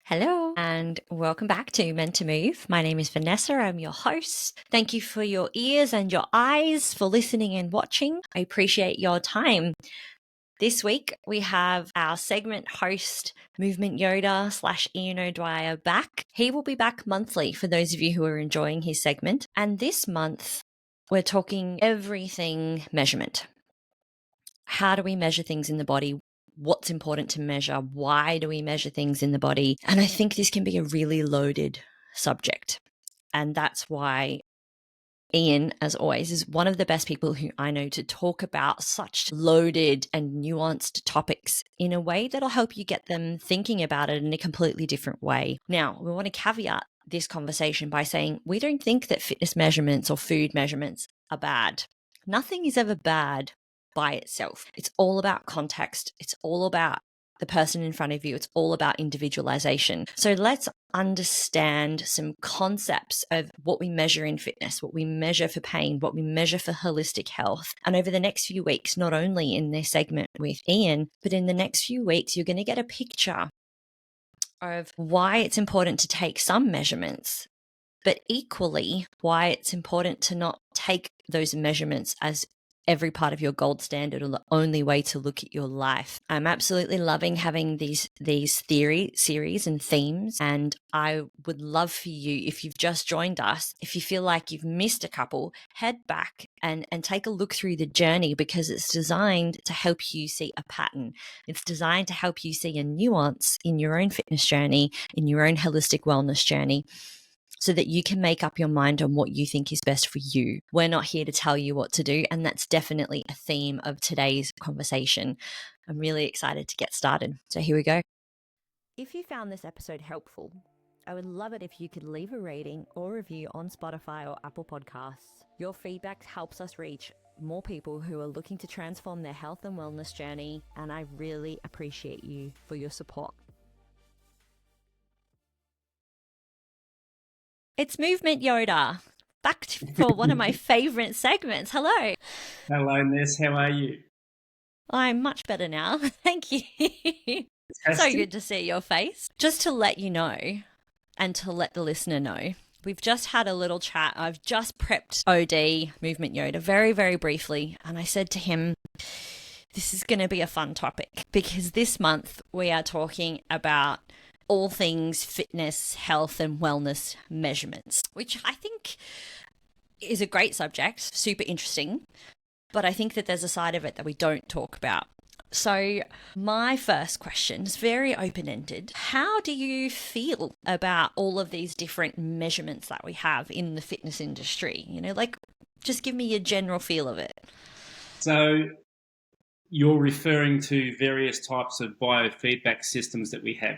Hello and welcome back to Meant to Move. My name is Vanessa. I'm your host. Thank you for your ears and your eyes for listening and watching. I appreciate your time. This week we have our segment host, Movement Yoda / Ian O'Dwyer back. He will be back monthly for those of you who are enjoying his segment. And this month we're talking everything measurement. How do we measure things in the body? What's important to measure? Why do we measure things in the body? And I think this can be a really loaded subject. And that's why Ian, as always, is one of the best people who I know to talk about such loaded and nuanced topics in a way that'll help you get them thinking about it in a completely different way. Now, we want to caveat this conversation by saying we don't think that fitness measurements or food measurements are bad. Nothing is ever bad by itself. It's all about context. It's all about the person in front of you. It's all about individualization. So let's understand some concepts of what we measure in fitness, what we measure for pain, what we measure for holistic health. And over the next few weeks, not only in this segment with Ian, but in the next few weeks, you're going to get a picture of why it's important to take some measurements, but equally why it's important to not take those measurements as every part of your gold standard or the only way to look at your life. I'm absolutely loving having these theory series and themes, and I would love for you, if you've just joined us, if you feel like you've missed a couple, head back and take a look through the journey, because it's designed to help you see a pattern. It's designed to help you see a nuance in your own fitness journey, in your own holistic wellness journey, so that you can make up your mind on what you think is best for you. We're not here to tell you what to do, and that's definitely a theme of today's conversation. I'm really excited to get started. So here we go. If you found this episode helpful, I would love it if you could leave a rating or review on Spotify or Apple Podcasts. Your feedback helps us reach more people who are looking to transform their health and wellness journey, and I really appreciate you for your support. It's Movement Yoda, back for one of my favorite segments. Hello. Hello, Ness. How are you? I'm much better now. Thank you. So good to see your face. Just to let you know, and to let the listener know, we've just had a little chat. I've just prepped OD, Movement Yoda, very, very briefly. And I said to him, this is going to be a fun topic, because this month we are talking about all things fitness, health, and wellness measurements, which I think is a great subject, super interesting, but I think that there's a side of it that we don't talk about. So my first question is very open-ended. How do you feel about all of these different measurements that we have in the fitness industry? Just give me your general feel of it. So you're referring to various types of biofeedback systems that we have.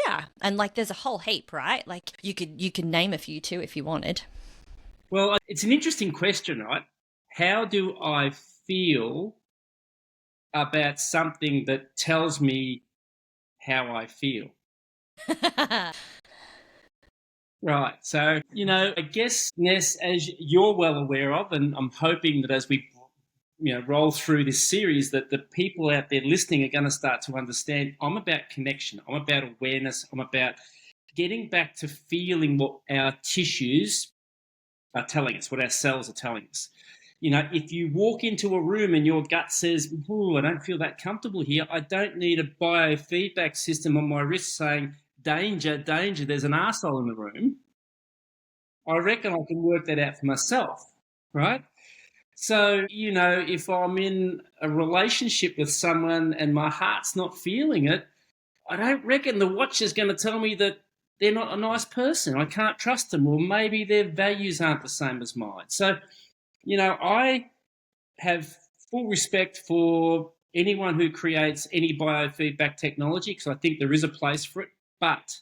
Yeah, and there's a whole heap, right? You could name a few too if you wanted. Well, it's an interesting question, right? How do I feel about something that tells me how I feel? Right. So, I guess, Ness, as you're well aware of, and I'm hoping that as we roll through this series, that the people out there listening are going to start to understand I'm about connection. I'm about awareness. I'm about getting back to feeling what our tissues are telling us, what our cells are telling us. If you walk into a room and your gut says, "Ooh, I don't feel that comfortable here," I don't need a biofeedback system on my wrist saying, "Danger, danger, there's an arsehole in the room." I reckon I can work that out for myself, right? So, if I'm in a relationship with someone and my heart's not feeling it, I don't reckon the watch is going to tell me that they're not a nice person. I can't trust them, or maybe their values aren't the same as mine. So, I have full respect for anyone who creates any biofeedback technology, because I think there is a place for it, but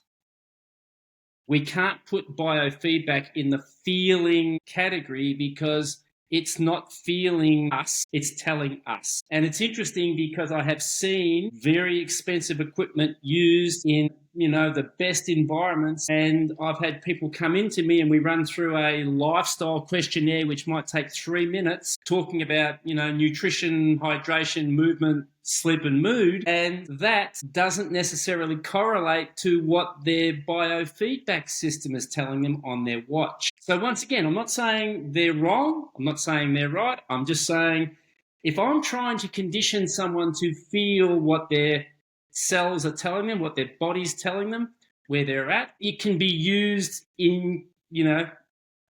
we can't put biofeedback in the feeling category, because it's not feeling us, it's telling us. And it's interesting because I have seen very expensive equipment used in the best environments, and I've had people come into me and we run through a lifestyle questionnaire which might take 3 minutes, talking about nutrition, hydration, movement, sleep and mood, and that doesn't necessarily correlate to what their biofeedback system is telling them on their watch. So once again, I'm not saying they're wrong, I'm not saying they're right, I'm just saying if I'm trying to condition someone to feel what their cells are telling them, what their body's telling them, where they're at, it can be used in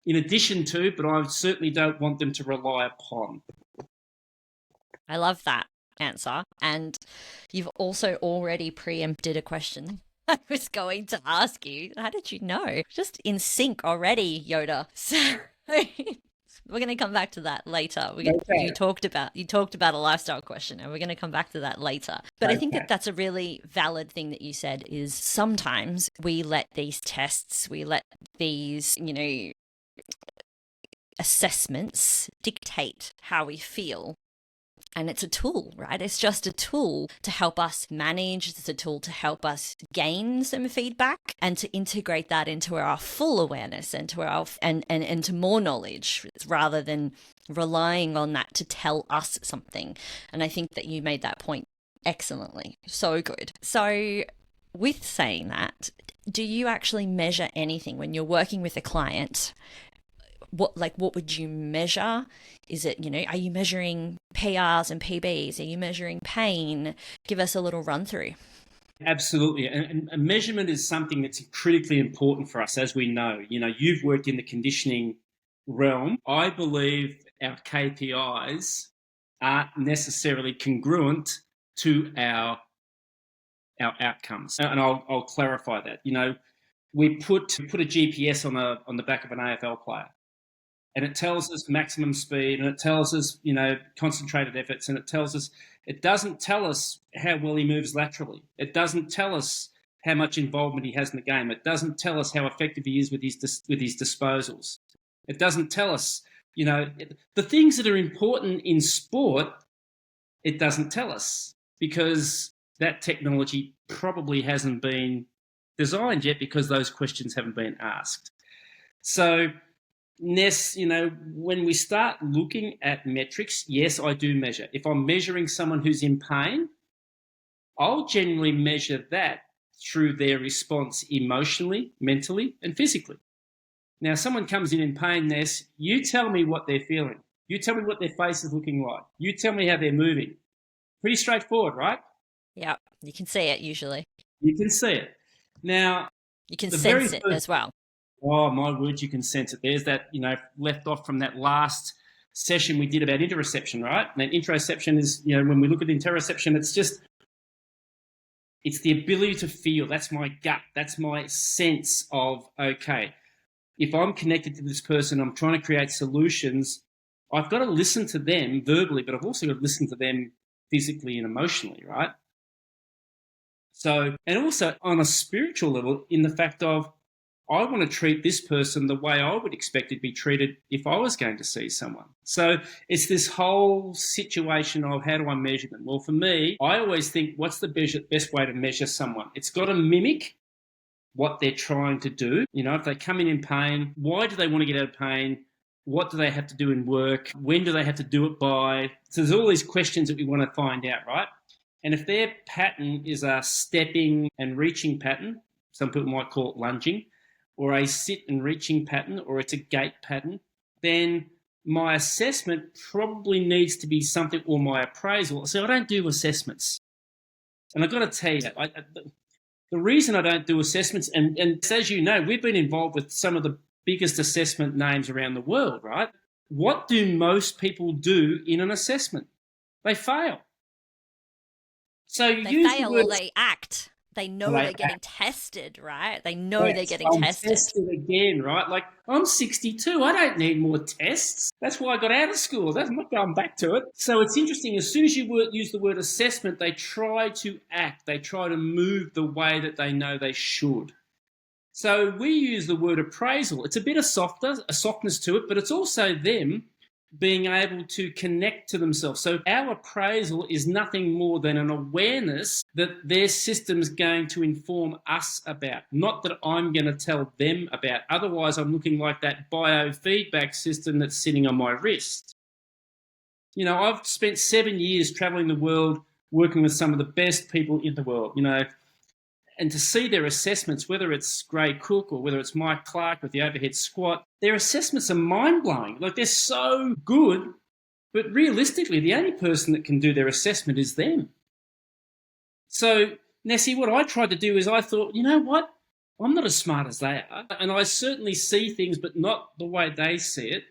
addition to, but I certainly don't want them to rely upon. I love that answer. And you've also already preempted a question I was going to ask you. How did you know? Just in sync already, Yoda. So we're going to come back to that later. You talked about a lifestyle question, and we're going to come back to that later. But I think that that's a really valid thing that you said, is sometimes we let these tests, we let these, assessments dictate how we feel. And it's a tool, right? It's just a tool to help us manage. It's a tool to help us gain some feedback and to integrate that into our full awareness and to our and into more knowledge, rather than relying on that to tell us something. And I think that you made that point excellently. So good. So with saying that, do you actually measure anything when you're working with a client? What would you measure? Is it, are you measuring PRs and PBs? Are you measuring pain? Give us a little run through. Absolutely. And measurement is something that's critically important for us, as we know. You've worked in the conditioning realm. I believe our KPIs aren't necessarily congruent to our outcomes. And I'll clarify that. We put a GPS on the back of an AFL player, and it tells us maximum speed, and it tells us, concentrated efforts, and it doesn't tell us how well he moves laterally. It doesn't tell us how much involvement he has in the game. It doesn't tell us how effective he is with his disposals. It doesn't tell us, the things that are important in sport. It doesn't tell us, because that technology probably hasn't been designed yet, because those questions haven't been asked. So Ness, when we start looking at metrics, yes, I do measure. If I'm measuring someone who's in pain, I'll generally measure that through their response emotionally, mentally, and physically. Now, someone comes in pain, Ness, you tell me what they're feeling. You tell me what their face is looking like. You tell me how they're moving. Pretty straightforward, right? Yeah, you can see it usually. You can see it. Now, you can sense it as well. Oh, my word, you can sense it. There's that, left off from that last session we did about interoception, right? And interoception is, when we look at interoception, it's the ability to feel. That's my gut. That's my sense of, okay, if I'm connected to this person, I'm trying to create solutions, I've got to listen to them verbally, but I've also got to listen to them physically and emotionally, right? So, and also on a spiritual level, in the fact of, I want to treat this person the way I would expect it to be treated if I was going to see someone. So it's this whole situation of, how do I measure them? Well, for me, I always think, what's the best way to measure someone? It's got to mimic what they're trying to do. If they come in pain, why do they want to get out of pain? What do they have to do in work? When do they have to do it by? So there's all these questions that we want to find out, right? And if their pattern is a stepping and reaching pattern, some people might call it lunging, or a sit and reaching pattern, or it's a gait pattern, then my assessment probably needs to be something, or my appraisal. So I don't do assessments. And I've got to tell you, the reason I don't do assessments, and as you know, we've been involved with some of the biggest assessment names around the world, right? What do most people do in an assessment? They fail. So they fail or they act. They know they're getting tested, right? They know they're getting tested again, right? Like, I'm 62. I don't need more tests. That's why I got out of school. I'm not going back to it. So it's interesting. As soon as you use the word assessment, they try to act. They try to move the way that they know they should. So we use the word appraisal. It's a bit of softness to it, but it's also them being able to connect to themselves. So our appraisal is nothing more than an awareness that their system's going to inform us about, not that I'm going to tell them about. Otherwise, I'm looking like that biofeedback system that's sitting on my wrist. You know, I've spent 7 years traveling the world, working with some of the best people in the world, you know, and to see their assessments, whether it's Gray Cook or whether it's Mike Clark with the overhead squat, their assessments are mind-blowing. Like, they're so good, but realistically, the only person that can do their assessment is them. So, Nessie, what I tried to do is I thought, you know what? I'm not as smart as they are, and I certainly see things, but not the way they see it.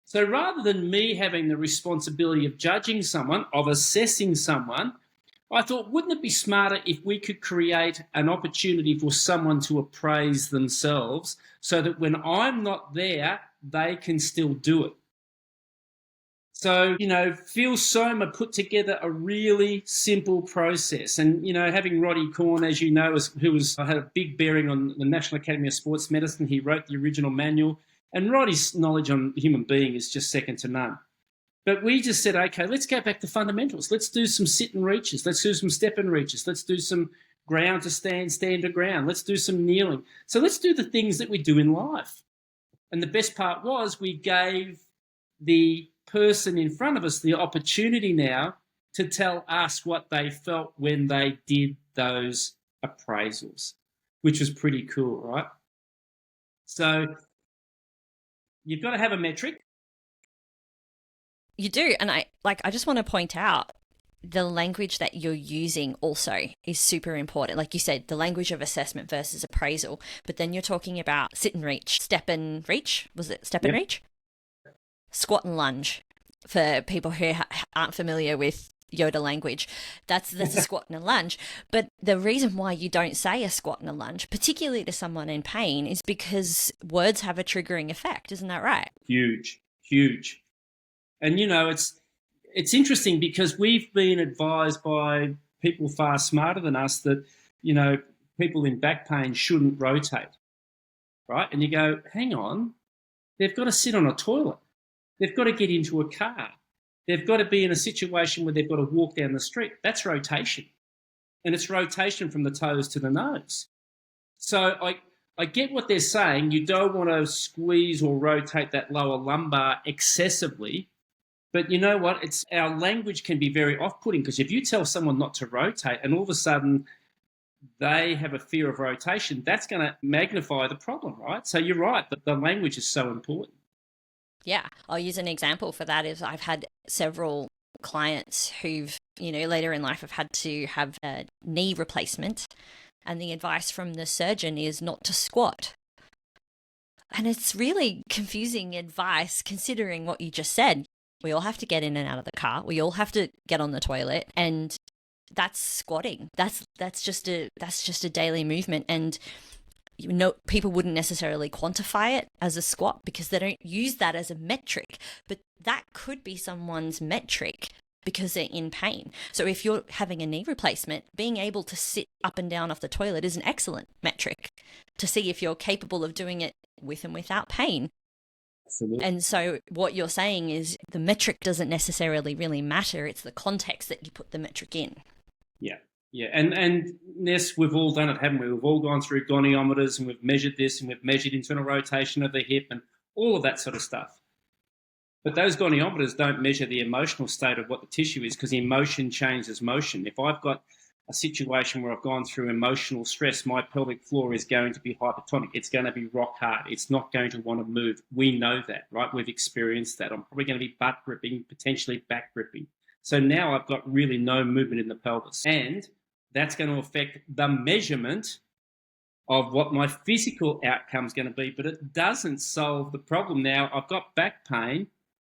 So rather than me having the responsibility of judging someone, of assessing someone, I thought, wouldn't it be smarter if we could create an opportunity for someone to appraise themselves so that when I'm not there, they can still do it? So, you know, Phil Soma put together a really simple process. And, you know, having Roddy Corn, as you know, who had a big bearing on the National Academy of Sports Medicine, he wrote the original manual. And Roddy's knowledge on the human being is just second to none. But we just said, okay, let's go back to fundamentals. Let's do some sit and reaches. Let's do some step and reaches. Let's do some ground to stand, stand to ground. Let's do some kneeling. So let's do the things that we do in life. And the best part was we gave the person in front of us the opportunity now to tell us what they felt when they did those appraisals, which was pretty cool, right? So you've got to have a metric. You do. And I just want to point out the language that you're using also is super important. Like you said, the language of assessment versus appraisal. But then you're talking about sit and reach, step and reach. Was it step and reach? Squat and lunge. For people who aren't familiar with Yoda language, that's a squat and a lunge. But the reason why you don't say a squat and a lunge, particularly to someone in pain, is because words have a triggering effect. Isn't that right? Huge. And, you know, it's interesting because we've been advised by people far smarter than us that, you know, people in back pain shouldn't rotate, right? And you go, hang on, they've got to sit on a toilet. They've got to get into a car. They've got to be in a situation where they've got to walk down the street. That's rotation. And it's rotation from the toes to the nose. So I get what they're saying. You don't want to squeeze or rotate that lower lumbar excessively. But you know what? Our language can be very off-putting because if you tell someone not to rotate and all of a sudden they have a fear of rotation, that's going to magnify the problem, right? So you're right, but the language is so important. Yeah, I'll use an example for that. Is I've had several clients who've, you know, later in life have had to have a knee replacement, and the advice from the surgeon is not to squat. And it's really confusing advice considering what you just said. We all have to get in and out of the car. We all have to get on the toilet, and that's squatting. That's just a daily movement, and you know, people wouldn't necessarily quantify it as a squat because they don't use that as a metric, but that could be someone's metric because they're in pain. So if you're having a knee replacement, being able to sit up and down off the toilet is an excellent metric to see if you're capable of doing it with and without pain. Absolutely. And so what you're saying is the metric doesn't necessarily really matter. It's the context that you put the metric in. Yeah. And Ness, we've all done it, haven't we? We've all gone through goniometers and we've measured this and we've measured internal rotation of the hip and all of that sort of stuff. But those goniometers don't measure the emotional state of what the tissue is because emotion changes motion. If I've got a situation where I've gone through emotional stress, my pelvic floor is going to be hypertonic. It's going to be rock hard. It's not going to want to move. We know that, right? We've experienced that. I'm probably going to be butt gripping, potentially back gripping. So now I've got really no movement in the pelvis. And that's going to affect the measurement of what my physical outcome is going to be, but it doesn't solve the problem. Now, I've got back pain,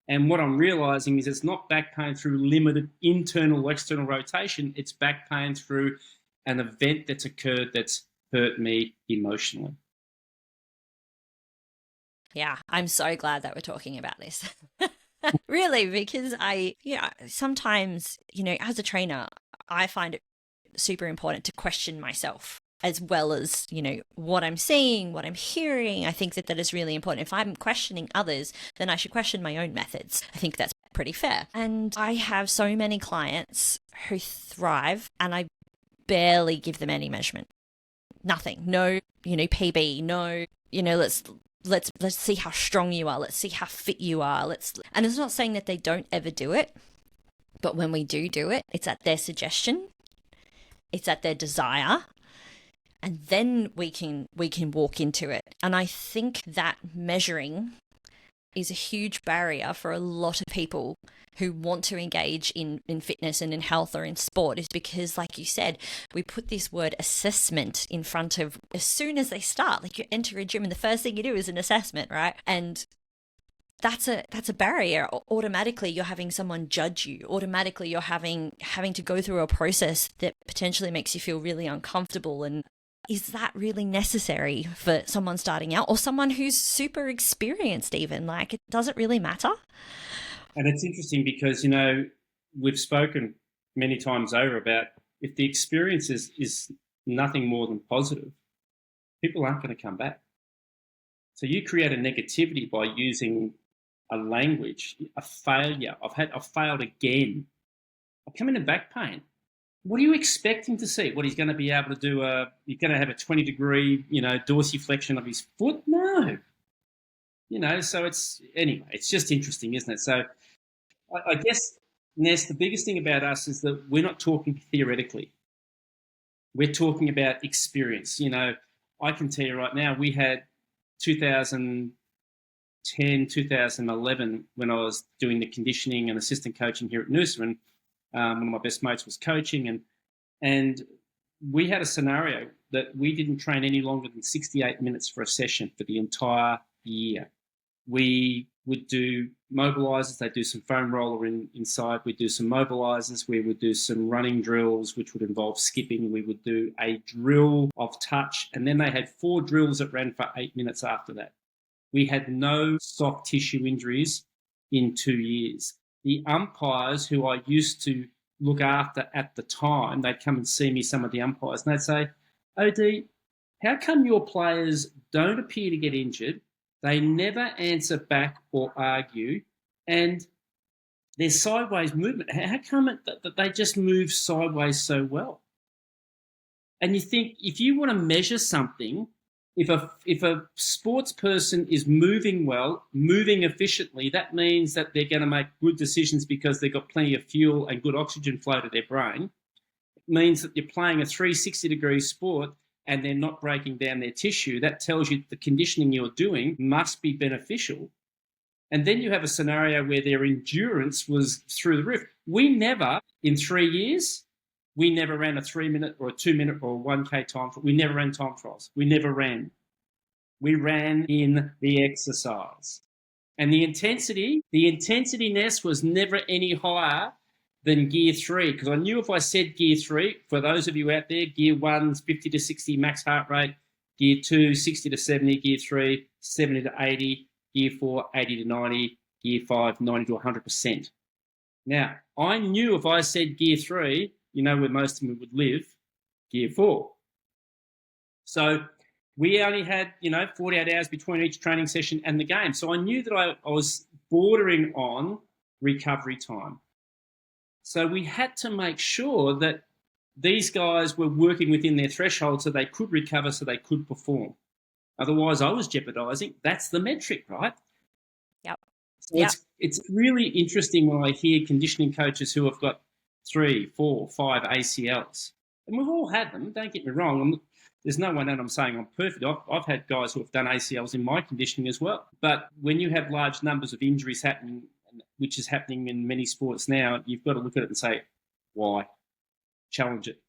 and what I'm realizing is it's not back pain through limited internal or external rotation. It's back pain through an event that's occurred that's hurt me emotionally. Yeah, I'm so glad that we're talking about this. Really, because sometimes, you know, as a trainer, I find it super important to question myself as well as, what I'm seeing, what I'm hearing. I think that that is really important. If I'm questioning others, then I should question my own methods. I think that's pretty fair. And I have so many clients who thrive, and I barely give them any measurement. Nothing. No, PB, no, let's see how strong you are. Let's see how fit you are. And it's not saying that they don't ever do it, but when we do it, it's at their suggestion. It's at their desire. And then we can walk into it. And I think that measuring is a huge barrier for a lot of people who want to engage in fitness and in health or in sport, is because, like you said, we put this word assessment in front of as soon as they start. Like, you enter a gym and the first thing you do is an assessment, right? And that's a barrier. Automatically you're having someone judge you. Automatically you're having to go through a process that potentially makes you feel really uncomfortable. And is that really necessary for someone starting out, or someone who's super experienced even? Like, it doesn't really matter. And it's interesting because, we've spoken many times over about, if the experience is nothing more than positive, people aren't going to come back. So you create a negativity by using a language, a failure. I've failed again. I'm coming in back pain. What are you expecting to see? What, he's going to be able to do he's going to have a 20-degree, dorsiflexion of his foot? No. So it's just interesting, isn't it? So I guess, Ness, the biggest thing about us is that we're not talking theoretically. We're talking about experience. I can tell you right now, we had 2010, 2011, when I was doing the conditioning and assistant coaching here at Noosa, and one of my best mates was coaching, and we had a scenario that we didn't train any longer than 68 minutes for a session for the entire year. We would do mobilizers. They'd do some foam roller inside. We'd do some mobilizers. We would do some running drills, which would involve skipping. We would do a drill of touch. And then they had 4 drills that ran for 8 minutes after that. We had no soft tissue injuries in 2 years. The umpires who I used to look after at the time, they'd come and see me, some of the umpires, and they'd say, OD, how come your players don't appear to get injured? They never answer back or argue, and their sideways movement, how come that they just move sideways so well? And you think, if you want to measure something, if a sports person is moving well, moving efficiently, that means that they're going to make good decisions because they've got plenty of fuel and good oxygen flow to their brain. It means that you're playing a 360-degree sport and they're not breaking down their tissue. That tells you the conditioning you're doing must be beneficial. And then you have a scenario where their endurance was through the roof. We never, in 3 years, we never ran a 3-minute or a 2-minute or a 1K time. We never ran time trials. We never ran. We ran in the exercise. And the intensity-ness was never any higher than gear 3, because I knew if I said gear 3, for those of you out there, gear 1's 50 to 60 max heart rate, gear 2, 60 to 70, gear 3, 70 to 80, gear 4, 80 to 90, gear 5, 90 to 100%. Now, I knew if I said gear 3, where most of them would live, gear 4. So we only had, 48 hours between each training session and the game. So I knew that I was bordering on recovery time. So we had to make sure that these guys were working within their threshold so they could recover, so they could perform. Otherwise, I was jeopardizing. That's the metric, right? Yep. So it's really interesting when I hear conditioning coaches who have got 3, 4, 5 ACLs. And we've all had them, don't get me wrong. There's no one that I'm saying I'm perfect. I've had guys who have done ACLs in my conditioning as well. But when you have large numbers of injuries happening, which is happening in many sports now, you've got to look at it and say, why? Challenge it.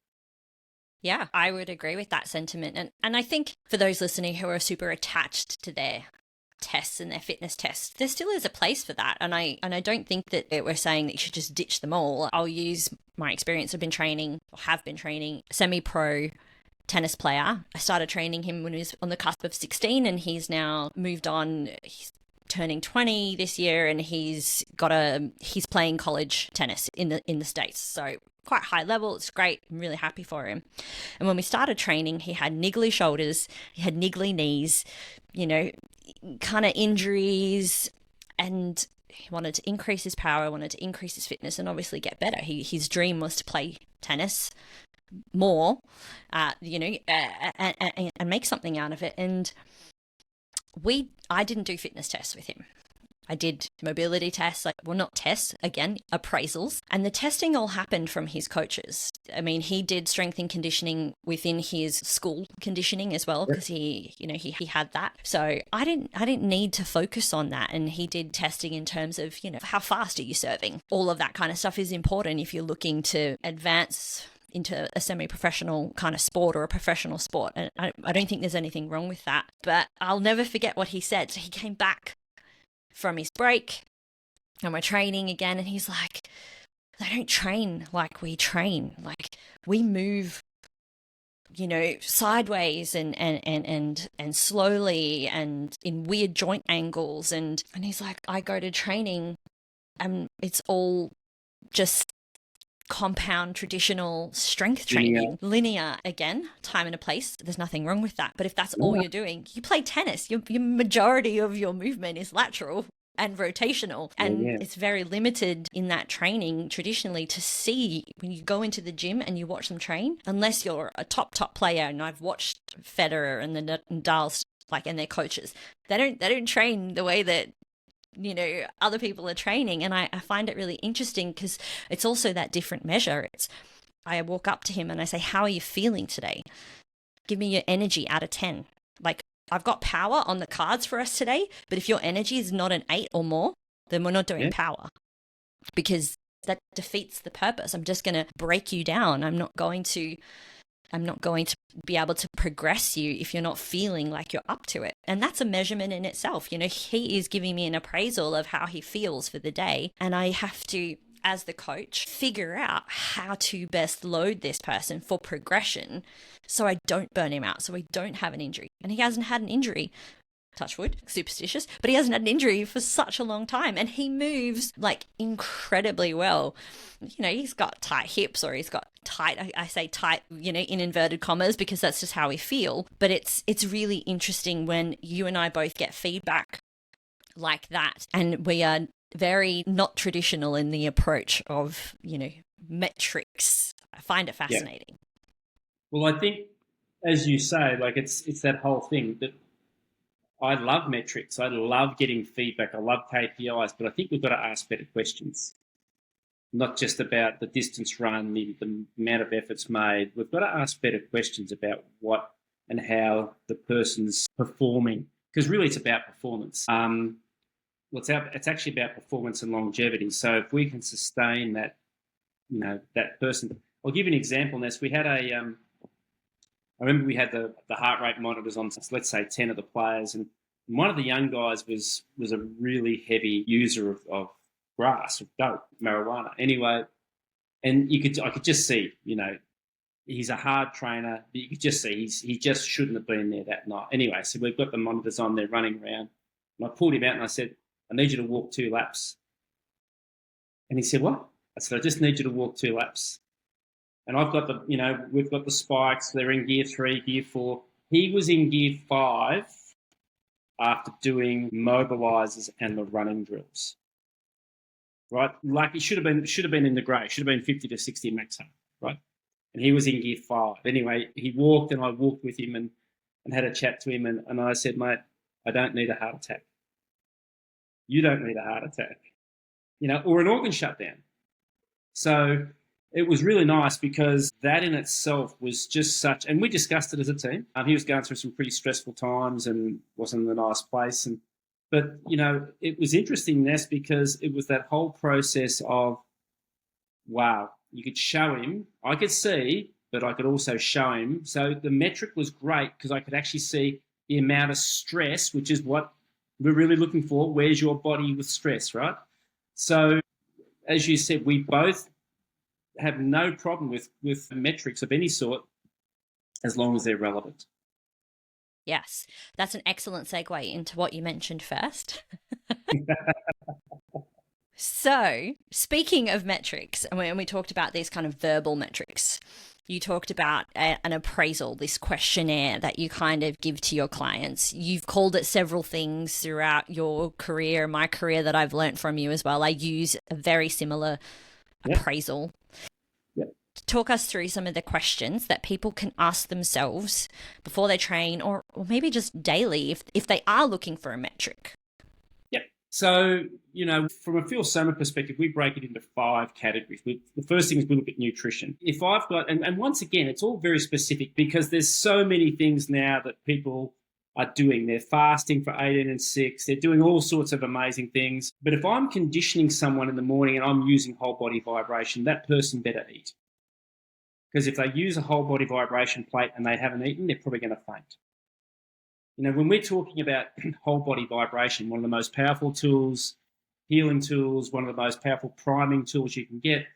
Yeah, I would agree with that sentiment. And I think for those listening who are super attached to their tests and their fitness tests, there still is a place for that. And I don't think that we're saying that you should just ditch them all. I'll use my experience. Have been training semi-pro tennis player. I started training him when he was on the cusp of 16, and he's now moved on. He's turning 20 this year, and he's playing college tennis in the States. So quite high level. It's great. I'm really happy for him. And when we started training, he had niggly shoulders, he had niggly knees, kind of injuries, and he wanted to increase his power, wanted to increase his fitness, and obviously get better. His dream was to play tennis more, and make something out of it. And I didn't do fitness tests with him. I did mobility tests, not tests, again, appraisals. And the testing all happened from his coaches. I mean, he did strength and conditioning within his school conditioning as well, because he had that. So I didn't need to focus on that. And he did testing in terms of, how fast are you serving? All of that kind of stuff is important if you're looking to advance into a semi-professional kind of sport or a professional sport. And I don't think there's anything wrong with that. But I'll never forget what he said. So he came back from his break and we're training again, and he's like, they don't train like we train. Like, we move, sideways and slowly and in weird joint angles. And he's like, I go to training and it's all just compound traditional strength training, linear again, time and a place. There's nothing wrong with that. But if that's all you're doing, you play tennis, your majority of your movement is lateral and rotational, and it's very limited in that training traditionally to see when you go into the gym and you watch them train, unless you're a top player. And I've watched Federer and the Nadals, and their coaches, they don't train the way that other people are training. And I find it really interesting because it's also that different measure. I walk up to him and I say, how are you feeling today? Give me your energy out of 10. I've got power on the cards for us today, but if your energy is not an 8 or more, then we're not doing power, because that defeats the purpose. I'm just going to break you down. I'm not going to be able to progress you if you're not feeling like you're up to it. And that's a measurement in itself. He is giving me an appraisal of how he feels for the day. And I have to, as the coach, figure out how to best load this person for progression so I don't burn him out, so we don't have an injury. And he hasn't had an injury, touch wood, superstitious, but he hasn't had an injury for such a long time. And he moves incredibly well. He's got tight hips, or he's got tight, I say tight, in inverted commas, because that's just how we feel. But it's really interesting when you and I both get feedback like that, and we are very not traditional in the approach of, metrics. I find it fascinating. Well, I think, as you say, it's that whole thing that I love metrics. I love getting feedback. I love KPIs, but I think we've got to ask better questions. Not just about the distance run, the amount of efforts made. We've got to ask better questions about what and how the person's performing, because really it's about performance. It's actually about performance and longevity. So if we can sustain that, that person. I'll give you an example, Ness. We had I remember we had the heart rate monitors on, let's say 10 of the players, and one of the young guys was a really heavy user of grass, of dope, marijuana. Anyway, and I could just see, he's a hard trainer, but you could just see he just shouldn't have been there that night. Anyway, so we've got the monitors on there running around, and I pulled him out and I said, I need you to walk 2 laps. And he said, what? I said, I just need you to walk 2 laps. And I've got we've got the spikes. They're in gear 3, gear 4. He was in gear 5 after doing mobilizers and the running drills. Right? It should have been in the grey. Should have been 50 to 60 max height, right? And he was in gear 5. Anyway, he walked and I walked with him and had a chat to him, and I said, mate, I don't need a heart attack. You don't need a heart attack, or an organ shutdown. So it was really nice, because that in itself was just such, and we discussed it as a team. He was going through some pretty stressful times and wasn't in a nice place. But it was interesting, Ness, because it was that whole process of, wow, you could show him, I could see, but I could also show him. So the metric was great because I could actually see the amount of stress, which is what we're really looking for. Where's your body with stress, right? So as you said, we both have no problem with metrics of any sort, as long as they're relevant. Yes, that's an excellent segue into what you mentioned first. So, speaking of metrics, and when we talked about these kind of verbal metrics, you talked about an appraisal, this questionnaire that you kind of give to your clients. You've called it several things throughout your career, my career, that I've learned from you as well. I use a very similar appraisal. Yep. Talk us through some of the questions that people can ask themselves before they train, or maybe just daily if they are looking for a metric. So, from a Phil Summer perspective, we break it into 5 categories. The first thing is we look at nutrition. If I've got, and once again, it's all very specific because there's so many things now that people are doing. They're fasting for 18 and 6. They're doing all sorts of amazing things. But if I'm conditioning someone in the morning and I'm using whole body vibration, that person better eat. Because if they use a whole body vibration plate and they haven't eaten, they're probably going to faint. When we're talking about whole body vibration, one of the most powerful tools, healing tools, one of the most powerful priming tools you can get,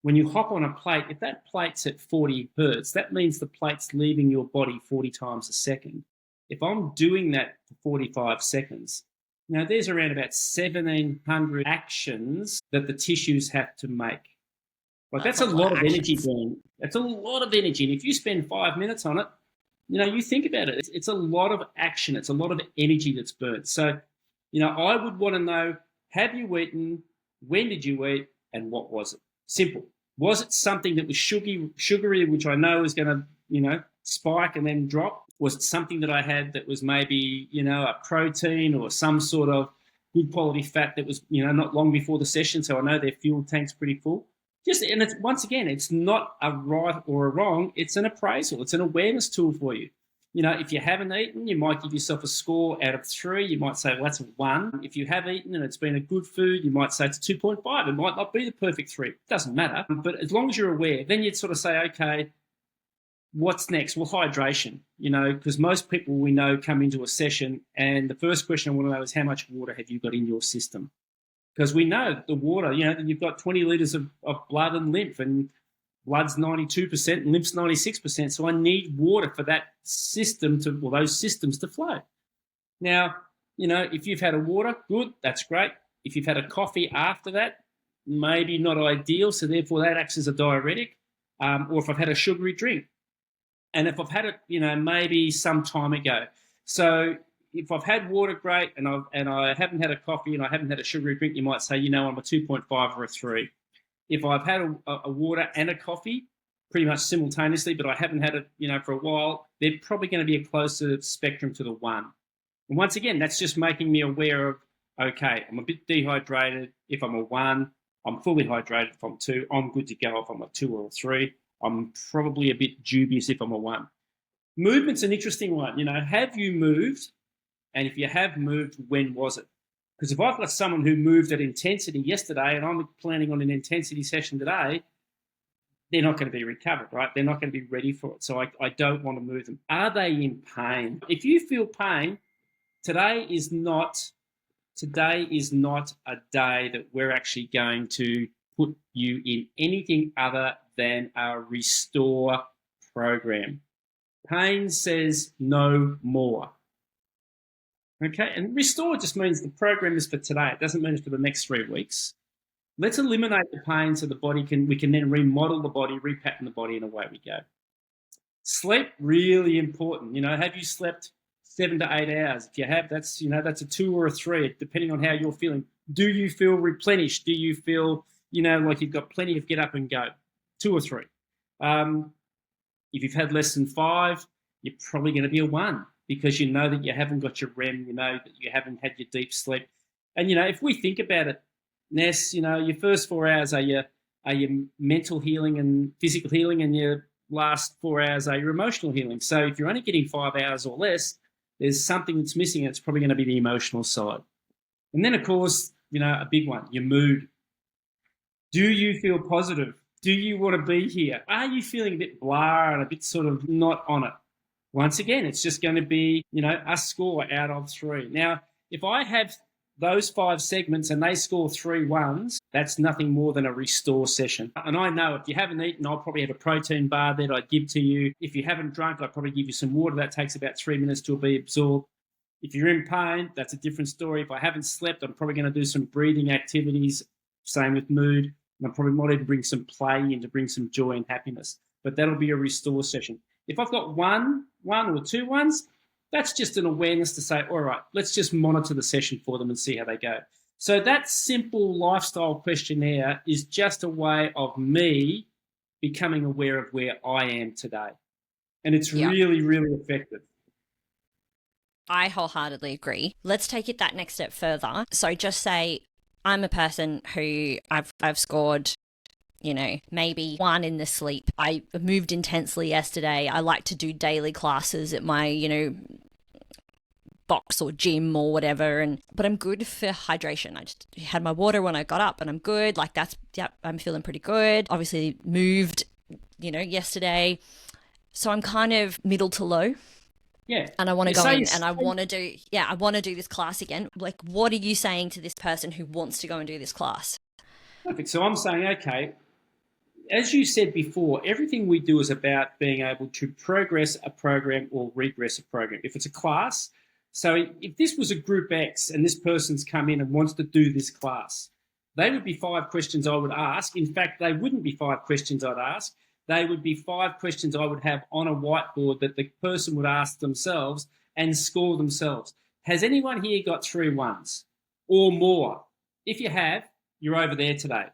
when you hop on a plate, if that plate's at 40 hertz, that means the plate's leaving your body 40 times a second. If I'm doing that for 45 seconds, there's around about 1,700 actions that the tissues have to make. That's a lot of energy burn. That's a lot of energy. And if you spend 5 minutes on it, you think about it. It's a lot of action. It's a lot of energy that's burnt. So, I would want to know, have you eaten? When did you eat? And what was it? Simple. Was it something that was sugary, which I know is going to, spike and then drop? Was it something that I had that was maybe, a protein or some sort of good quality fat that was, not long before the session, so I know their fuel tank's pretty full? And it's, once again, it's not a right or a wrong. It's an appraisal. It's an awareness tool for you. If you haven't eaten, you might give yourself a score out of 3. You might say, well, that's a 1. If you have eaten and it's been a good food, you might say it's a 2.5. It might not be the perfect 3. It doesn't matter. But as long as you're aware, then you'd sort of say, okay, what's next? Well, hydration, because most people we know come into a session and the first question I want to know is how much water have you got in your system? Because we know the water, that you've got 20 litres of blood and lymph, and blood's 92% and lymph's 96%. So I need water for that system those systems to flow. Now, if you've had a water, good, that's great. If you've had a coffee after that, maybe not ideal. So therefore that acts as a diuretic. Or if I've had a sugary drink. And if I've had it, maybe some time ago. So if I've had water, great, and I haven't had a coffee and I haven't had a sugary drink, you might say, I'm a 2.5 or a 3. If I've had a water and a coffee pretty much simultaneously, but I haven't had it, for a while, they're probably going to be a closer spectrum to the 1. And once again, that's just making me aware of, okay, I'm a bit dehydrated. If I'm a 1, I'm fully hydrated. If I'm 2, I'm good to go. If I'm a 2 or a 3, I'm probably a bit dubious if I'm a 1. Movement's an interesting one. Have you moved? And if you have moved, when was it? Because if I've got someone who moved at intensity yesterday and I'm planning on an intensity session today, they're not going to be recovered, right? They're not going to be ready for it. So I don't want to move them. Are they in pain? If you feel pain, today is not a day that we're actually going to put you in anything other than a restore program. Pain says no more. Okay, and restore just means the program is for today. It doesn't mean it's for the next 3 weeks. Let's eliminate the pain so we can then remodel the body, repattern the body, and away we go. Sleep, really important. Have you slept 7 to 8 hours? If you have, that's a 2 or a 3, depending on how you're feeling. Do you feel replenished? Do you feel, like you've got plenty of get up and go? 2 or 3. If you've had less than 5, you're probably going to be a 1. Because you know that you haven't got your REM, you know that you haven't had your deep sleep. And, if we think about it, Ness, your first 4 hours are your mental healing and physical healing, and your last 4 hours are your emotional healing. So if you're only getting 5 hours or less, there's something that's missing, and it's probably going to be the emotional side. And then, of course, a big one, your mood. Do you feel positive? Do you want to be here? Are you feeling a bit blah and a bit sort of not on it? Once again, it's just going to be, a score out of 3. Now, if I have those 5 segments and they score 3 ones, that's nothing more than a restore session. And I know if you haven't eaten, I'll probably have a protein bar that I'd give to you. If you haven't drunk, I'd probably give you some water. That takes about 3 minutes to be absorbed. If you're in pain, that's a different story. If I haven't slept, I'm probably going to do some breathing activities. Same with mood. And I probably might even bring some play in to bring some joy and happiness. But that'll be a restore session. If I've got one or 2 ones, that's just an awareness to say, all right, let's just monitor the session for them and see how they go. So that simple lifestyle questionnaire is just a way of me becoming aware of where I am today. And it's really, really effective. I wholeheartedly agree. Let's take it that next step further. So just say I'm a person who I've scored, maybe 1 in the sleep. I moved intensely yesterday. I like to do daily classes at my, box or gym or whatever, but I'm good for hydration. I just had my water when I got up and I'm good. Like I'm feeling pretty good. Obviously moved, yesterday. So I'm kind of middle to low. Yeah. And I want to go in and I want to do this class again. Like, what are you saying to this person who wants to go and do this class? Perfect. So I'm saying, okay, as you said before, everything we do is about being able to progress a program or regress a program. If it's a class, so if this was a group X and this person's come in and wants to do this class, they would be 5 questions I would ask. In fact, they wouldn't be 5 questions I'd ask. They would be 5 questions I would have on a whiteboard that the person would ask themselves and score themselves. Has anyone here got 3 ones or more? If you have, you're over there today.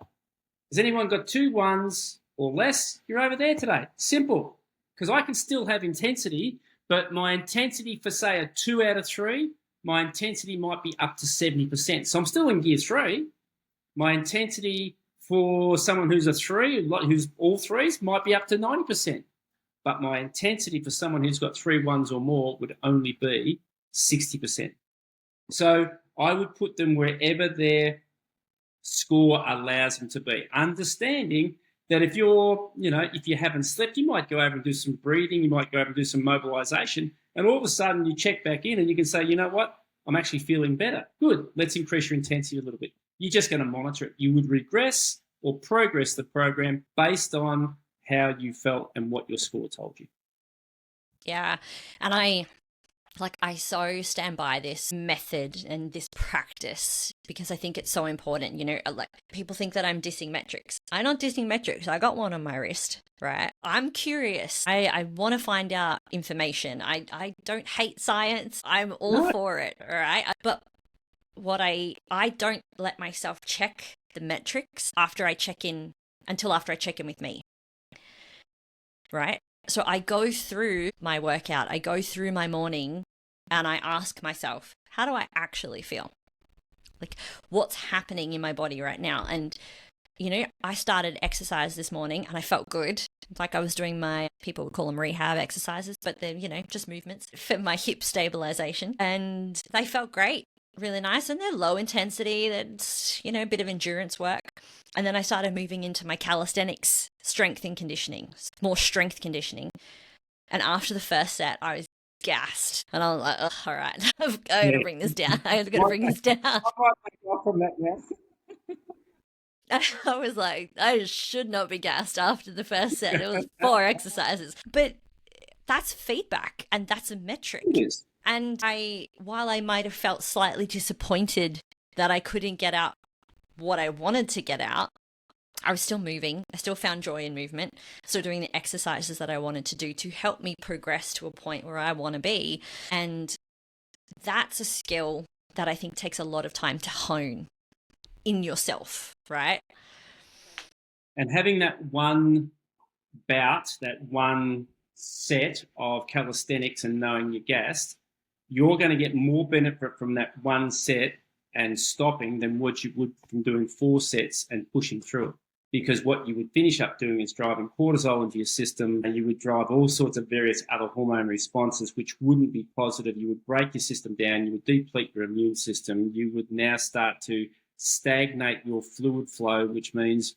Has anyone got 2 ones or less? You're over there today. Simple. Because I can still have intensity, but my intensity for, say, a 2 out of 3, my intensity might be up to 70%. So I'm still in gear 3. My intensity for someone who's a 3, who's all 3s, might be up to 90%. But my intensity for someone who's got 3 ones or more would only be 60%. So I would put them wherever their score allows them to be, understanding that if you haven't slept, you might go over and do some breathing, you might go over and do some mobilization, and all of a sudden you check back in and you can say, you know what, I'm actually feeling better. Good, let's increase your intensity a little bit. You're just going to monitor it. You would regress or progress the program based on how you felt and what your score told you. Yeah, and I so stand by this method and this practice because I think it's so important. Like people think that I'm dissing metrics. I'm not dissing metrics. I got one on my wrist, right? I'm curious. I want to find out information. I don't hate science. I'm all for it, all right? But what I don't let myself check the metrics until after I check in with me, right? So I go through my workout, I go through my morning, and I ask myself, how do I actually feel? Like, what's happening in my body right now? And, I started exercise this morning and I felt good. Like I was doing people would call them rehab exercises, but they're, just movements for my hip stabilization. And they felt great, really nice. And they're low intensity. That's, a bit of endurance work. And then I started moving into my calisthenics, strength and conditioning, more strength conditioning. And after the first set, I was gassed. And I was like, oh, all right, I've got to bring this down. I've got to bring this down. I might take off from that now. I was like, I should not be gassed after the first set. It was 4 exercises. But that's feedback and that's a metric. It is. And while I might have felt slightly disappointed that I couldn't get out what I wanted to get out, I was still moving. I still found joy in movement. Still doing the exercises that I wanted to do to help me progress to a point where I want to be. And that's a skill that I think takes a lot of time to hone in yourself, right? And having that one bout, that one set of calisthenics and knowing you're gassed, you're going to get more benefit from that one set and stopping than what you would from doing 4 sets and pushing through it. Because what you would finish up doing is driving cortisol into your system, and you would drive all sorts of various other hormone responses which wouldn't be positive. You would break your system down, you would deplete your immune system, you would now start to stagnate your fluid flow, which means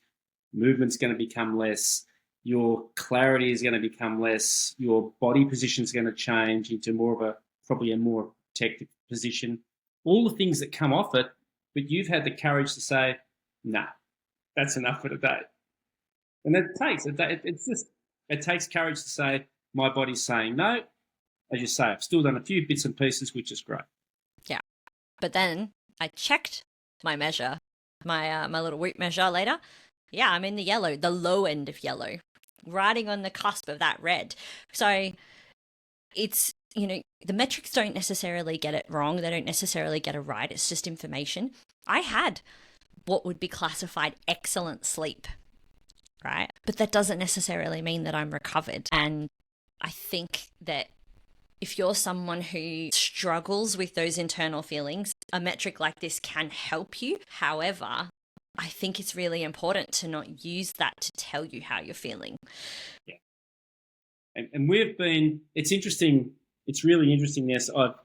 movement's going to become less, your clarity is going to become less, your body position is going to change into probably a more protective position. all the things that come off it, but you've had the courage to say, nah, that's enough for today. And it takes courage to say, my body's saying no. As you say, I've still done a few bits and pieces, which is great. Yeah. But then I checked my measure, my little Whoop measure later. Yeah, I'm in the yellow, the low end of yellow, riding on the cusp of that red. So it's, the metrics don't necessarily get it wrong. They don't necessarily get it right. It's just information. I had what would be classified excellent sleep, right? But that doesn't necessarily mean that I'm recovered. And I think that if you're someone who struggles with those internal feelings, a metric like this can help you. However, I think it's really important to not use that to tell you how you're feeling. Yeah. And it's interesting. It's really interesting. Yes, I've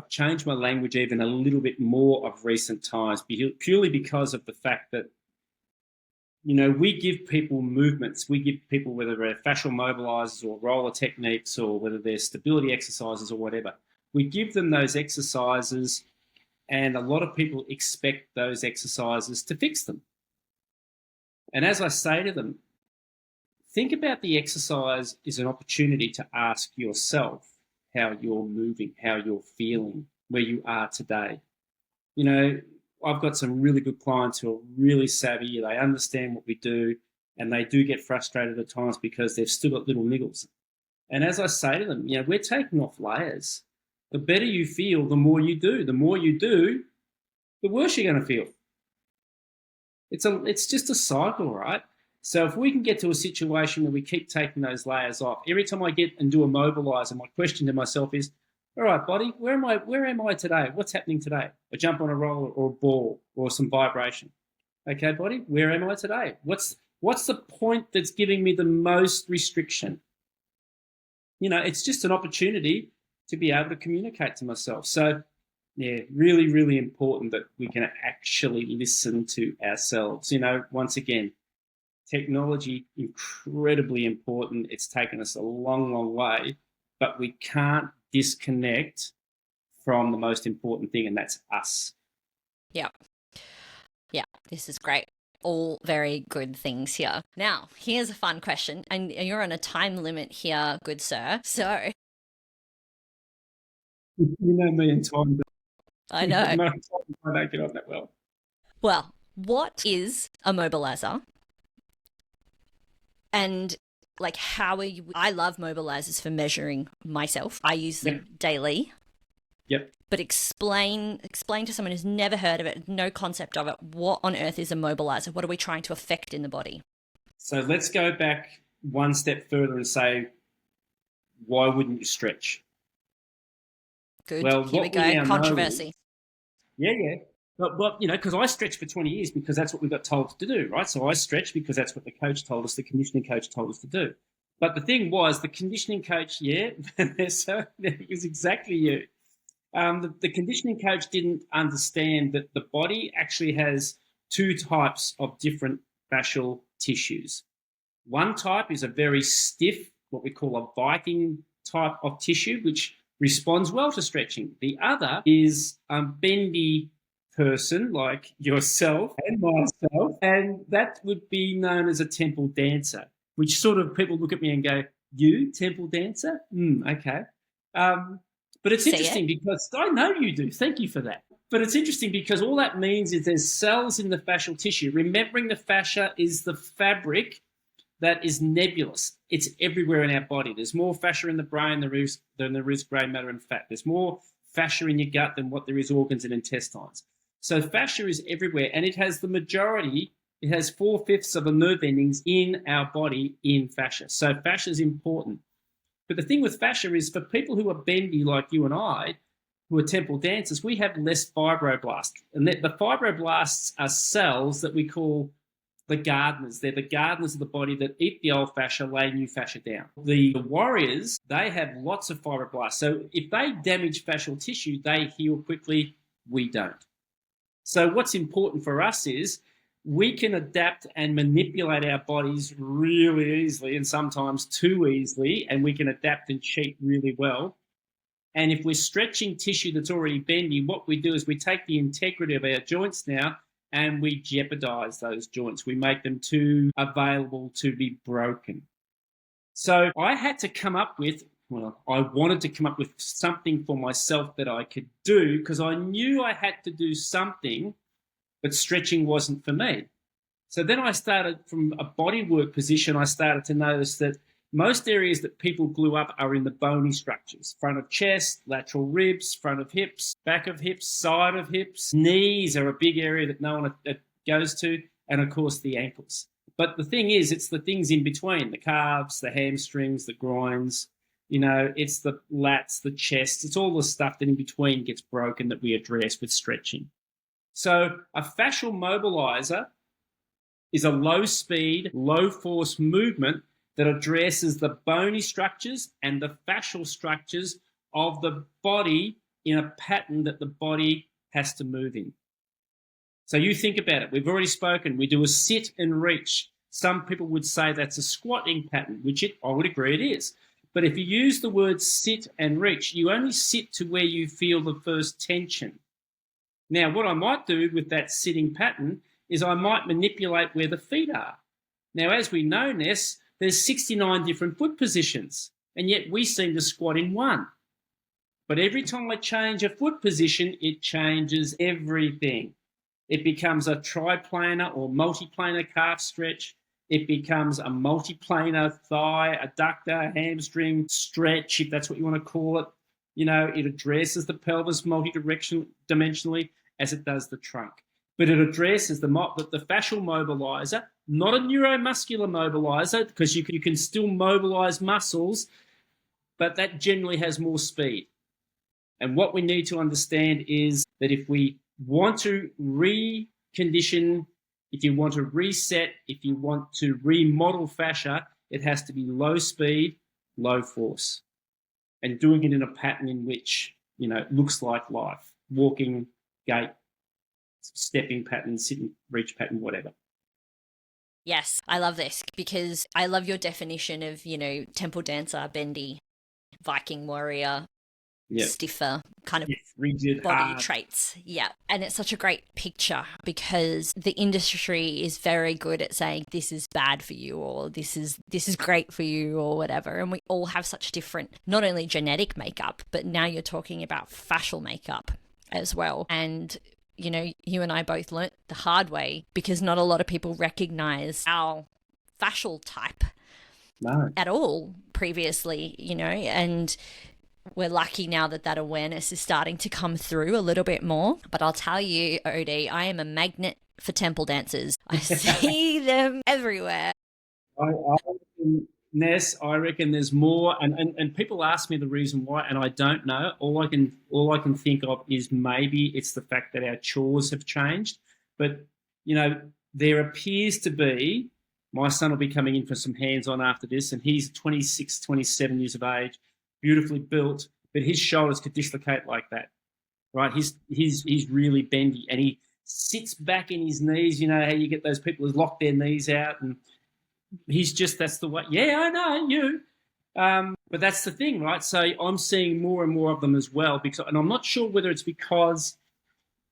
changed my language even a little bit more of recent times, purely because of the fact that, we give people movements. We give people, whether they're fascial mobilizers or roller techniques or whether they're stability exercises or whatever, we give them those exercises, and a lot of people expect those exercises to fix them. And as I say to them, think about the exercise as an opportunity to ask yourself how you're moving, how you're feeling, where you are today. I've got some really good clients who are really savvy. They understand what we do, and they do get frustrated at times because they've still got little niggles. And as I say to them, we're taking off layers. The better you feel, the more you do. The more you do, the worse you're going to feel. It's just a cycle, right? So if we can get to a situation where we keep taking those layers off, every time I get and do a mobilizer, my question to myself is, all right, body, where am I today? What's happening today? I jump on a roller or a ball or some vibration. Okay, body, where am I today? What's the point that's giving me the most restriction? It's just an opportunity to be able to communicate to myself. So, yeah, really, really important that we can actually listen to ourselves. Once again, technology, incredibly important. It's taken us a long, long way, but we can't disconnect from the most important thing, and that's us. Yeah. Yeah, this is great. All very good things here. Now, here's a fun question, and you're on a time limit here, good sir. So, you know me and time. I know. I don't get on that well. Well, what is a mobilizer? And how are you? I love mobilizers for measuring myself. I use them daily. Yep. But explain to someone who's never heard of it, no concept of it, what on earth is a mobilizer? What are we trying to affect in the body? So let's go back one step further and say, why wouldn't you stretch? Good. Well, here we go. Controversy. Yeah. But because I stretched for 20 years because that's what we got told to do, right? So I stretched because that's what the coach told us, the conditioning coach told us to do. But the thing was, the conditioning coach, Vanessa, it was exactly you. The conditioning coach didn't understand that the body actually has two types of different fascial tissues. One type is a very stiff, what we call a Viking type of tissue, which responds well to stretching. The other is a bendy person like yourself and myself, and that would be known as a temple dancer, which sort of people look at me and go, you, temple dancer? Okay. But it's interesting because I know you do. Thank you for that. But it's interesting because all that means is there's cells in the fascial tissue. Remembering the fascia is the fabric that is nebulous. It's everywhere in our body. There's more fascia in the brain than there is grey matter and fat. There's more fascia in your gut than what there is organs and intestines. So fascia is everywhere, and it has 4/5 of the nerve endings in our body in fascia. So fascia is important. But the thing with fascia is, for people who are bendy like you and I, who are temple dancers, we have less fibroblasts. And the fibroblasts are cells that we call the gardeners. They're the gardeners of the body that eat the old fascia, lay new fascia down. The warriors, they have lots of fibroblasts. So if they damage fascial tissue, they heal quickly. We don't. So what's important for us is we can adapt and manipulate our bodies really easily, and sometimes too easily, and we can adapt and cheat really well. And if we're stretching tissue that's already bendy, what we do is we take the integrity of our joints now and we jeopardize those joints. We make them too available to be broken. So I had to come up with, I wanted to come up with something for myself that I could do, because I knew I had to do something, but stretching wasn't for me. So then I started, from a bodywork position, I started to notice that most areas that people glue up are in the bony structures: front of chest, lateral ribs, front of hips, back of hips, side of hips. Knees are a big area that no one goes to, and of course the ankles. But the thing is, it's the things in between: the calves, the hamstrings, the groins, it's the lats, the chest. It's all the stuff that in between gets broken that we address with stretching. So a fascial mobilizer is a low-speed, low-force movement that addresses the bony structures and the fascial structures of the body in a pattern that the body has to move in. So you think about it. We've already spoken. We do a sit and reach. Some people would say that's a squatting pattern, which I would agree it is. But if you use the word sit and reach, you only sit to where you feel the first tension. Now, what I might do with that sitting pattern is I might manipulate where the feet are. Now, as we know, Ness, there's 69 different foot positions, and yet we seem to squat in one. But every time I change a foot position, it changes everything. It becomes a triplanar or multiplanar calf stretch. It becomes a multiplanar thigh, adductor, hamstring stretch, if that's what you want to call it. It addresses the pelvis multi-dimensionally as it does the trunk. But it addresses the fascial mobilizer, not a neuromuscular mobilizer, because you can still mobilize muscles, but that generally has more speed. And what we need to understand is that if we want to recondition, if you want to reset, if you want to remodel fascia, it has to be low speed, low force, and doing it in a pattern in which, looks like life: walking, gait, stepping pattern, sitting, reach pattern, whatever. Yes, I love this, because I love your definition of, temple dancer, bendy, Viking warrior, stiffer kind of rigid, body hard traits. Yeah. And it's such a great picture, because the industry is very good at saying this is bad for you, or this is great for you, or whatever. And we all have such different, not only genetic makeup, but now you're talking about fascial makeup as well. And you and I both learnt the hard way, because not a lot of people recognize our fascial type at all previously, and we're lucky now that awareness is starting to come through a little bit more. But I'll tell you, Odie, I am a magnet for temple dancers. I see them everywhere. Ness, I reckon there's more, and people ask me the reason why, and I don't know. All I can think of is maybe it's the fact that our chores have changed. But there appears to be. My son will be coming in for some hands-on after this, and he's 26, 27 years of age, beautifully built, but his shoulders could dislocate like that, right? He's really bendy, and he sits back in his knees. You know how you get those people who lock their knees out, and that's the way. Yeah, I know you. But that's the thing, right? So I'm seeing more and more of them as well, and I'm not sure whether it's because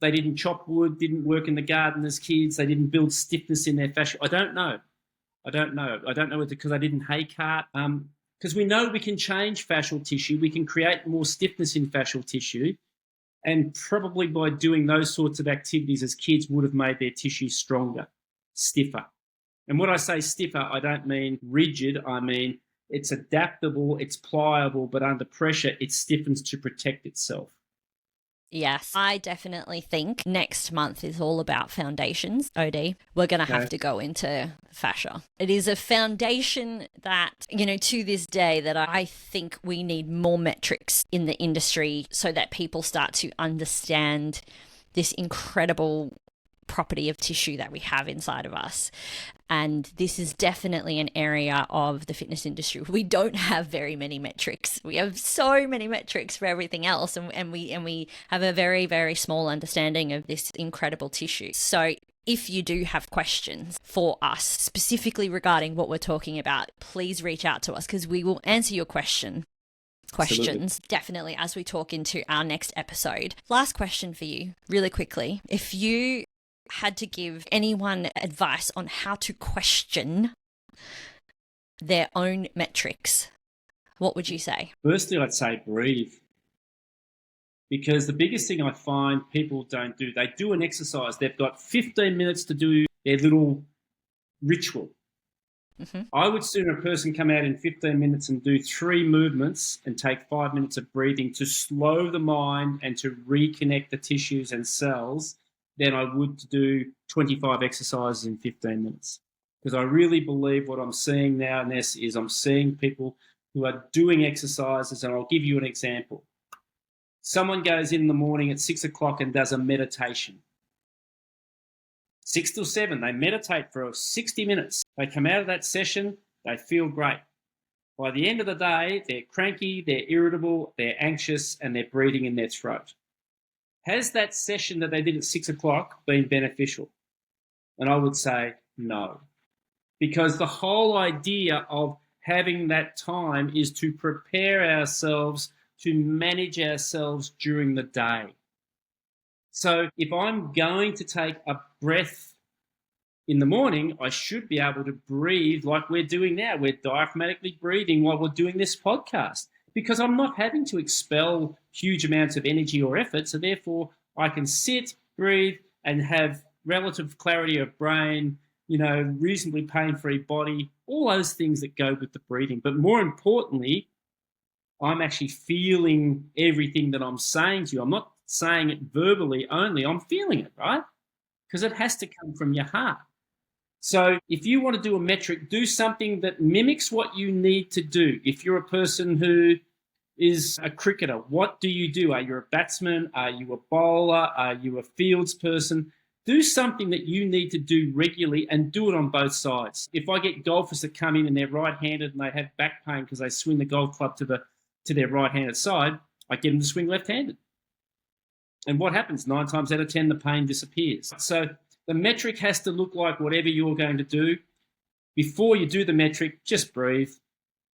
they didn't chop wood, didn't work in the garden as kids, they didn't build stiffness in their fascia. I don't know whether because I didn't hay cart. Because we know we can change fascial tissue, we can create more stiffness in fascial tissue, and probably by doing those sorts of activities as kids would have made their tissue stronger, stiffer. And when I say stiffer, I don't mean rigid. I mean it's adaptable, it's pliable, but under pressure, it stiffens to protect itself. Yes, I definitely think next month is all about foundations, OD. We're going to have to go into fascia. It is a foundation that, to this day, that I think we need more metrics in the industry so that people start to understand this incredible property of tissue that we have inside of us. And this is definitely an area of the fitness industry. We don't have very many metrics. We have so many metrics for everything else, and we have a very, very small understanding of this incredible tissue. So if you do have questions for us specifically regarding what we're talking about, please reach out to us, because we will answer your question. questions, definitely, as we talk into our next episode. Last question for you, really quickly. If you had to give anyone advice on how to question their own metrics, what would you say? Firstly, I'd say breathe. Because the biggest thing I find people don't do, they do an exercise. They've got 15 minutes to do their little ritual. Mm-hmm. I would sooner a person come out in 15 minutes and do 3 movements and take 5 minutes of breathing to slow the mind and to reconnect the tissues and cells than I would to do 25 exercises in 15 minutes. Because I really believe what I'm seeing now, Ness, is I'm seeing people who are doing exercises, and I'll give you an example. Someone goes in the morning at 6 o'clock and does a meditation. 6 till 7, they meditate for 60 minutes. They come out of that session, they feel great. By the end of the day, they're cranky, they're irritable, they're anxious, and they're breathing in their throat. Has that session that they did at 6 o'clock been beneficial? And I would say no. Because the whole idea of having that time is to prepare ourselves to manage ourselves during the day. So if I'm going to take a breath in the morning, I should be able to breathe like we're doing now. We're diaphragmatically breathing while we're doing this podcast because I'm not having to expel huge amounts of energy or effort. So therefore, I can sit, breathe, and have relative clarity of brain, reasonably pain-free body, all those things that go with the breathing. But more importantly, I'm actually feeling everything that I'm saying to you. I'm not saying it verbally only, I'm feeling it, right? Because it has to come from your heart. So if you want to do a metric, do something that mimics what you need to do. If you're a person who is a cricketer, what do you do? Are you a batsman? Are you a bowler? Are you a fields person? Do something that you need to do regularly and do it on both sides. If I get golfers that come in and they're right-handed and they have back pain because they swing the golf club to their right-handed side, I get them to swing left-handed. And what happens? 9 times out of 10, the pain disappears. So the metric has to look like whatever you're going to do. Before you do the metric, just breathe.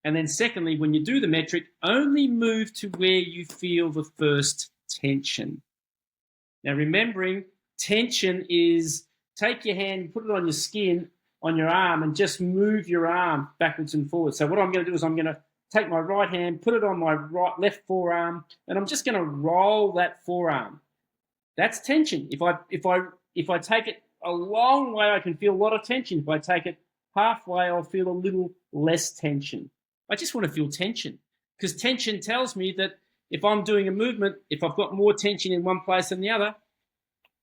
And then secondly, when you do the metric, only move to where you feel the first tension. Now, remembering tension is take your hand, put it on your skin, on your arm, and just move your arm backwards and forwards. So what I'm going to do is I'm going to take my right hand, put it on my left forearm, and I'm just going to roll that forearm. That's tension. If I take it a long way, I can feel a lot of tension. If I take it halfway, I'll feel a little less tension. I just want to feel tension because tension tells me that if I'm doing a movement, if I've got more tension in one place than the other,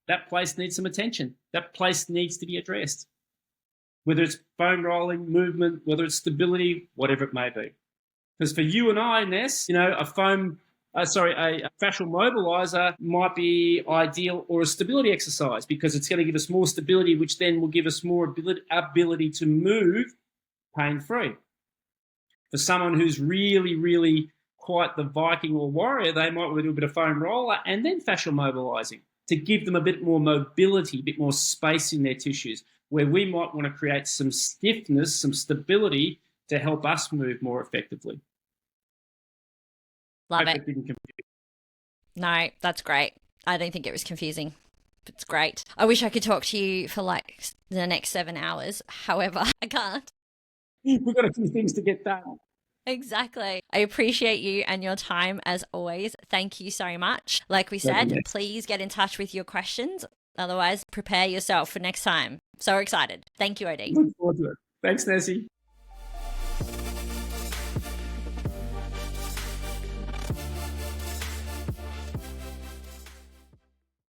that place needs some attention. That place needs to be addressed. Whether it's foam rolling, movement, whether it's stability, whatever it may be. Because for you and I, Ness, a fascial mobilizer might be ideal, or a stability exercise, because it's going to give us more stability, which then will give us more ability to move pain-free. For someone who's really, really quite the Viking or warrior, they might want to do a bit of foam roller and then fascial mobilizing to give them a bit more mobility, a bit more space in their tissues, where we might want to create some stiffness, some stability to help us move more effectively. Love it. No, that's great. I don't think it was confusing. It's great. I wish I could talk to you for like the next 7 hours. However, I can't. We've got a few things to get done. Exactly. I appreciate you and your time as always. Thank you so much. Like we said, please get in touch with your questions. Otherwise, prepare yourself for next time. So excited. Thank you, Odie. Look forward to it. Thanks, Nessie.